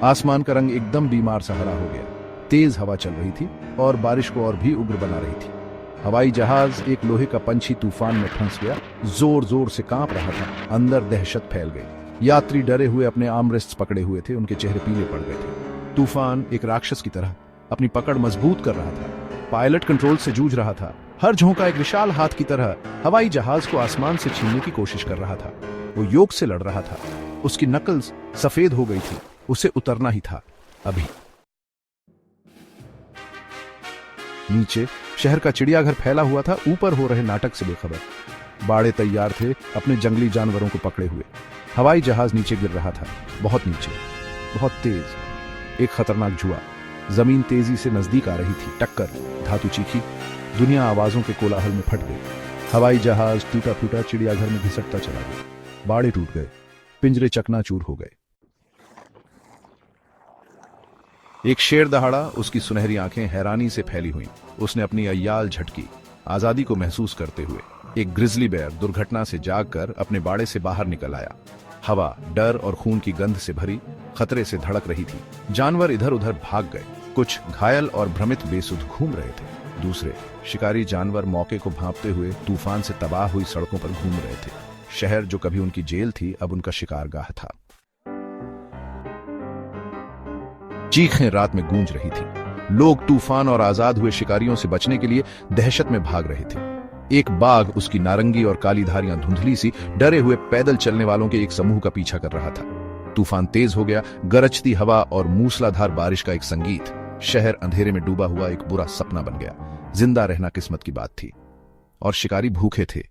आसमान का रंग एकदम बीमार सा हरा हो गया। तेज हवा चल रही थी और बारिश को और भी उग्र बना रही थी। हवाई जहाज एक लोहे का पंछी तूफान में फंस गया, जोर जोर से कांप रहा था। अंदर दहशत फैल गई। यात्री डरे हुए अपने आर्मरेस्ट्स पकड़े हुए थे, उनके चेहरे पीले पड़ गए थे। तूफान एक राक्षस की तरह अपनी पकड़ मजबूत कर रहा था। पायलट कंट्रोल से जूझ रहा था। हर झोंका एक विशाल हाथ की तरह हवाई जहाज को आसमान से छीनने की कोशिश कर रहा था। वो योग से लड़ रहा था। उसकी नकल्स सफेद हो गई थी। उसे उतरना ही था अभी। नीचे शहर का चिड़ियाघर फैला हुआ था, ऊपर हो रहे नाटक से बेखबर। बाड़े तैयार थे अपने जंगली जानवरों को पकड़े हुए। हवाई जहाज नीचे गिर रहा था, बहुत नीचे, बहुत तेज। एक खतरनाक जुआ। जमीन तेजी से नजदीक आ रही थी। टक्कर, धातु चीखी, दुनिया आवाजों के कोलाहल में फट गई। हवाई जहाज टूटा फूटा चिड़ियाघर में घिसटता चला गया। बाड़े टूट गए, पिंजरे चकनाचूर हो गए। एक शेर दहाड़ा, उसकी सुनहरी आंखें हैरानी से फैली हुईं। उसने अपनी अय्याल झटकी, आजादी को महसूस करते हुए। एक ग्रिजली बेयर दुर्घटना से जागकर अपने बाड़े से बाहर निकल आया। हवा डर और खून की गंध से भरी, खतरे से धड़क रही थी। जानवर इधर उधर भाग गए। कुछ घायल और भ्रमित बेसुध घूम रहे थे। दूसरे शिकारी जानवर मौके को भांपते हुए तूफान से तबाह हुई सड़कों पर घूम रहे थे। शहर जो कभी उनकी जेल थी, अब उनका शिकारगाह था। चीखें रात में गूंज रही थी। लोग तूफान और आजाद हुए शिकारियों से बचने के लिए दहशत में भाग रहे थे। एक बाघ, उसकी नारंगी और काली धारियां धुंधली सी, डरे हुए पैदल चलने वालों के एक समूह का पीछा कर रहा था। तूफान तेज हो गया। गरजती हवा और मूसलाधार बारिश का एक संगीत। शहर अंधेरे में डूबा हुआ एक बुरा सपना बन गया। जिंदा रहना किस्मत की बात थी और शिकारी भूखे थे।